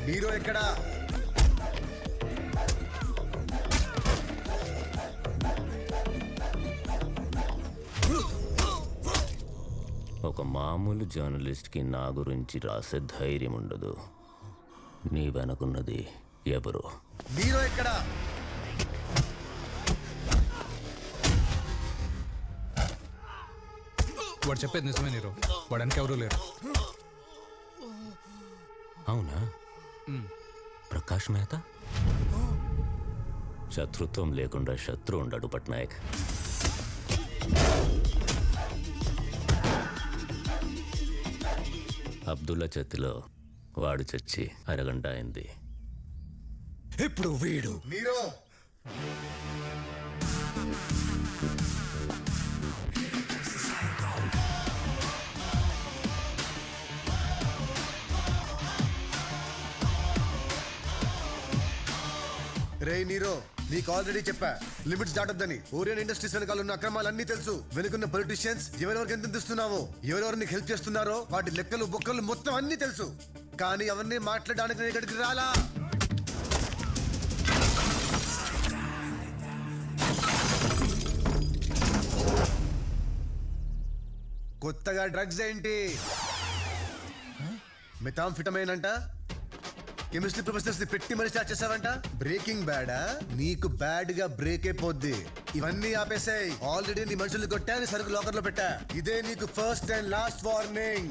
Hero ఎక్కడా? ఒక మామూలు జర్నలిస్ట్కి నా గురించి రాసే ధైర్యం ఉండదు. నీ వెనకున్నది ఎవరు? హీరో ఎక్కడా? వాడు చెప్పేది నిజమే నీరు. వాడు వెనకెవరూ లేరు. అవునా? ప్రకాష్ మెహతా? శత్రుత్వం లేకుండా శత్రు ఉండడు పట్నాయక్. అబ్దుల్లా చేతిలో వాడు చచ్చి అరగంట అయింది. ఇప్పుడు వీడు నీరో. రే నీరో, నీకు ఆల్రెడీ చెప్పా లిమిట్స్ దాటొద్దని. ఓరియన్ ఇండస్ట్రీస్ వెనకాల ఉన్న అక్రమాలన్నీ తెలుసు. వెనుకున్న పొలిటీషియన్స్ ఎవరెవరికి ఎంత ఇస్తున్నావో, ఎవరెవరు నీకు హెల్ప్ చేస్తున్నారో వాటి లెక్కలు బొక్కలు మొత్తం అన్ని తెలుసు. కానీ అవన్నీ మాట్లాడడానికి నేను ఇక్కడికి రాలా. కొత్తగా డ్రగ్స్ ఏంటి? మెథాంఫిటమైన్ అంట. కెమిస్ట్రీ ప్రొఫెసర్స్ ని పెట్టి మరి స్టార్ట్ చేసావంట. బ్రేకింగ్ బ్యాడా? నీకు బ్యాడ్ గా బ్రేక్ అయిపోద్ది. ఇవన్నీ ఆపేసాయి. ఆల్రెడీ నీ మనుషులు కొట్టా, నీ సరుకు లాకర్ లో పెట్టా. ఇదే నీకు ఫస్ట్ అండ్ లాస్ట్ వార్నింగ్.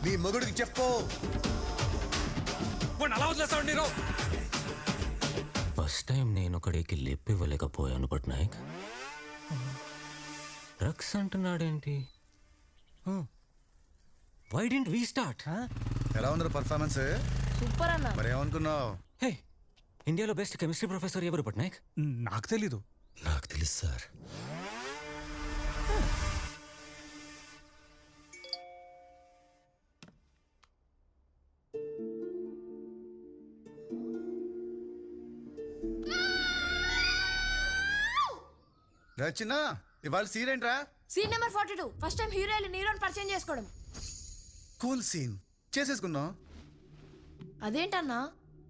నీ మొగుడికి చెప్పు. ఫస్ట్ టైం నేను ఒకడికి లేపివ్వలేకపోయాను పట్నాయక్. డ్రగ్స్ అంటున్నాడేంటి? Why didn't we start? ఎలా ఉంది పర్ఫార్మెన్స్? సూపర్ అన్న. మరి ఏమనుకున్నావు? హే, ఇండియాలో బెస్ట్ కెమిస్ట్రీ ప్రొఫెసర్ ఎవరు పట్నాయక్? నాకు తెలీదు. నాకు తెలుసు సార్. చిన్న ఇవాళ సీన్ ఏంట్రా? Scene number 42. First time hero నీరోని పరిచయం చేసుకోవడం. Cool scene చేసేసుకున్నావు. అదేంటన్నా,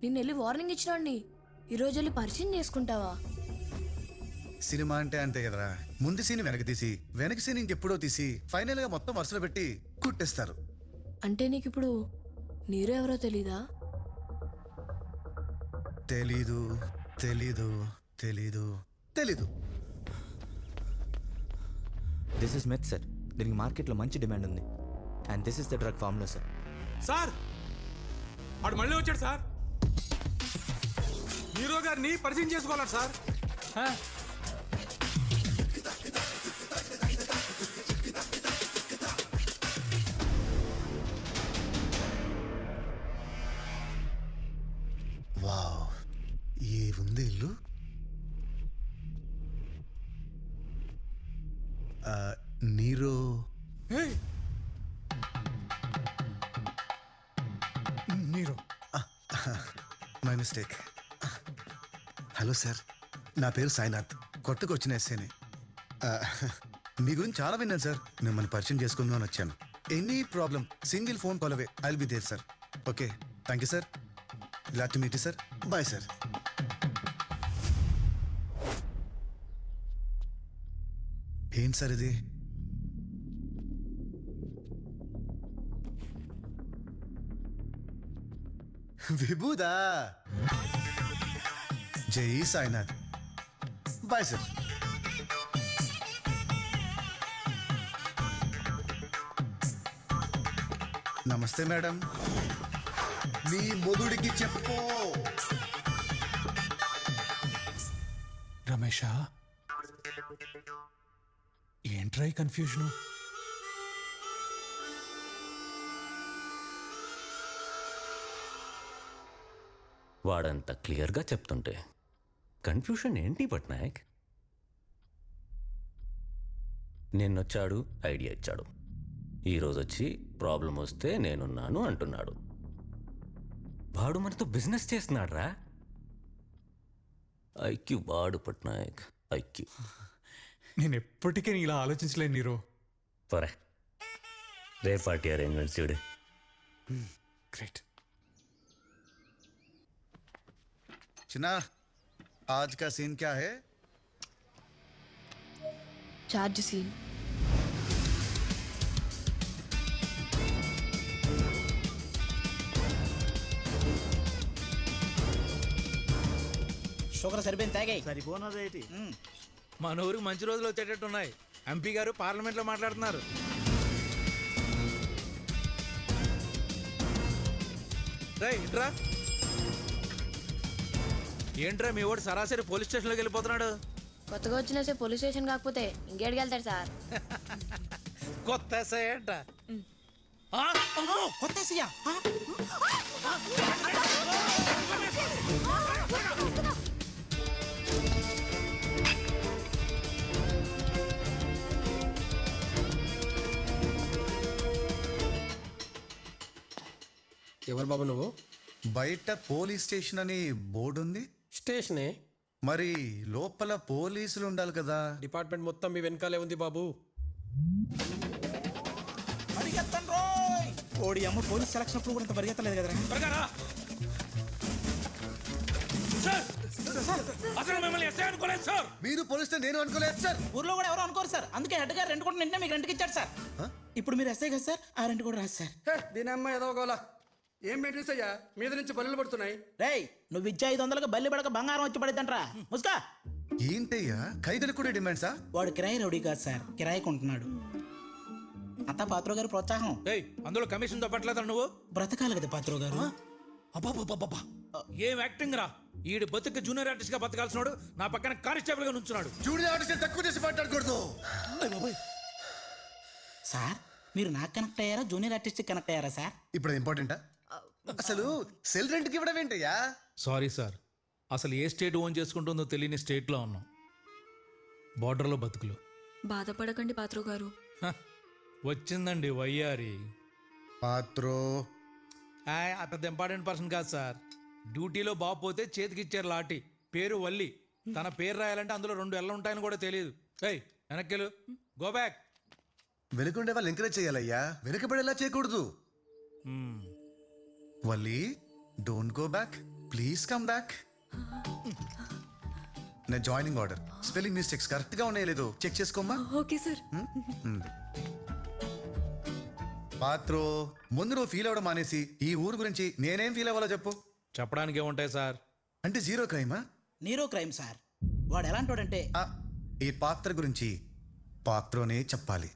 నిన్న వెళ్ళి వార్నింగ్ ఇచ్చినండి, ఈరోజు వెళ్ళి పరిచయం చేసుకుంటావా? సినిమా అంటే అంతే కదరా. ముందు సీన్ వెనక తీసి, వెనక సీన్ ఇంకెప్పుడో తీసి, ఫైనల్ గా మొత్తం వరుసలో పెట్టి కుట్టేస్తారు. అంటే నీకు ఇప్పుడు నీరో ఎవరో తెలీదా? తెలీదు తెలీదు తెలీదు తెలీదు. This is meth sir. దీనికి మార్కెట్లో మంచి డిమాండ్ ఉంది. And this is the drug formula sir. Sir వాడు మళ్ళీ వచ్చాడు సార్. హీరో గారిని పరిచయం చేసుకోవాలంట సార్. వావ్, ఏ ఉంది ఇల్లు. నీరో నీరు. My mistake. హలో సార్, నా పేరు సాయినాథ్. కొత్తగా వచ్చిన ఎస్ఏని. మీ గురించి చాలా విన్నాను సార్. మిమ్మల్ని పరిచయం చేసుకుందామని వచ్చాను. Any problem single phone call away. I will be there sir. Okay, thank you sir. Glad to meet you sir. Bye sir. ఏంటి సార్ ఇది? విభూదా? జై సాయినాథ్. Bye sir. నమస్తే మేడం. మీ మొగుడికి చెప్పు. రమేషా, ఏంట్రా ఈ కన్ఫ్యూజను? వాడంత క్లియర్గా చెప్తుంటే కన్ఫ్యూషన్ ఏంటి పట్నాయక్? నిన్నొచ్చాడు, ఐడియా ఇచ్చాడు. ఈరోజు వచ్చి ప్రాబ్లం వస్తే నేనున్నాను అంటున్నాడు. వాడు మనతో బిజినెస్ చేస్తున్నాడు రా. ఐక్యూ వాడు పట్నాయక్, ఐక్యూ. నేను ఎప్పటికీ ఇలా ఆలోచించలేను నీరు. పరే రే పార్టీ అరేంజ్మెంట్స్ చూడు. గ్రేట్. చిన్నా आज का सीन क्या है? Charge scene. షుగర్ సరిపోయింది తాగాయి. సరిపోనదేటి. మన ఊరికి మంచి రోజులు వచ్చేటట్టు ఉన్నాయి. ఎంపీ గారు పార్లమెంట్లో మాట్లాడుతున్నారు. రేయ్ ఇట్రా. ఏంట్రా మీ వాడు సరాసరి పోలీస్ స్టేషన్లోకి వెళ్ళిపోతున్నాడు? కొత్తగా వచ్చిన పోలీస్ స్టేషన్ కాకపోతే ఇంకేడికి వెళ్తాడు సార్? కొత్త ఎస్ఐ అంట. కొత్త సీయా? ఎవరు బాబు నువ్వు? బయట పోలీస్ స్టేషన్ అని బోర్డు ఉంది. స్టేషనే. మరి లోపల పోలీసులు ఉండాలి కదా. డిపార్ట్మెంట్ మొత్తం మీ వెనకాలే ఉంది బాబు. పరిగెత్తండి రోయ్. ఓడి అమ్మ పోలీస్ సెలక్షన్ అప్పుడు కూడా ఇంత పరిగెత్తలేదు కదరా. త్వరగా రా. సార్, అసలు మిమ్మల్ని ఎస్ఐ అనుకోలేదు సార్. మీరు పోలీస్ నేను అనుకోలేదు సార్. ఊర్లో కూడా ఎవరు అనుకోరు సార్. అందుకే హెడ్ గారు రెంట్ కూడా నిన్నే మీకు రెంట్కి ఇచ్చాడు సార్. ఇప్పుడు మీరు ఎస్ఐ కదా సార్, ఆ రెంట్ కూడా రాదు సార్. దీని అమ్మ ఏదో గోలా. ఏం మెయింటెనెన్స్ అయ్యా? మీద నుంచి బల్లులు పడుతున్నాయి. రేయ్ నువ్వు ఇచ్చే 500కి బల్లి పడక బంగారం వచ్చి పడిద్దంట్రా. ముసుకా. ఏంటయ్యా ఖైదీలకు కూడా డిమాండ్సా? వాడు కిరాయి రౌడీ కాదు సార్, కిరాయికి ఉంటున్నాడు. అంతా పాత్రో గారి ప్రోత్సాహం. ఏయ్ అందులో కమిషన్ తప్పట్లేదా నువ్వు? బ్రతకాలి కదా పాత్రో గారు. అబ్బాబ్బాబ్బా ఏం యాక్టింగ్ రా. ఈడు బతుకు జూనియర్ ఆర్టిస్ట్ గా బతకాల్సినాడు, నా పక్కన కానిస్టేబుల్ గా నుంచున్నాడు. జూనియర్ ఆర్టిస్ట్ తక్కువ చేసి మాట్లాడకూడదు. సార్ మీరు నాకు కనెక్ట్ అయ్యారా, జూనియర్ ఆర్టిస్ట్ కనెక్ట్ అయ్యారా సార్? ఇప్పుడు ఇంపార్టెంటా? అసలు సెల్ రెంట్కి ఇవ్వడం ఏంటయ్యా? సారీ సార్, అసలు ఏ స్టేట్ ఓన్ చేసుకుంటుందో తెలియని స్టేట్లో ఉన్నాం. బార్డర్లో బతుకులు. బాధపడకండి పాత్రో గారు. హ, వచ్చిందండి వయ్యారి. పాత్రో ఆ పెద్ద ఇంపార్టెంట్ పర్సన్ కాదు సార్. డ్యూటీలో బాబు పోతే చేతికి ఇచ్చారు లాఠీ. పేరు వల్లి. తన పేరు రాయాలంటే అందులో 2 ఎల్ల ఉంటాయని కూడా తెలియదు. ఏయ్ వెనక్కెళ్ళు, గో బ్యాక్. వెనుకుండే వాళ్ళు ఎంకరేజ్ చేయాలయ్యా, వెనుకబడేలా చేయకూడదు. Valli don't go back, please come back. నా joining order spelling mistakes correct గా ఉన్నాయో లేదో చెక్ చేసుకోమ్మా. Okay sir. పాత్రో ముందు నువ్వు ఫీల్ అవ్వడం మానేసి ఈ ఊరు గురించి నేనేం ఫీల్ అవ్వాలో చెప్పు. చెప్పడానికి ఏముంటాయి సార్? అంటే జీరో క్రైమా? నీరో క్రైమ్ సార్. వాడు ఎలాంటి వాడంటే ఈ పాత్ర గురించి పాత్రోనే చెప్పాలి.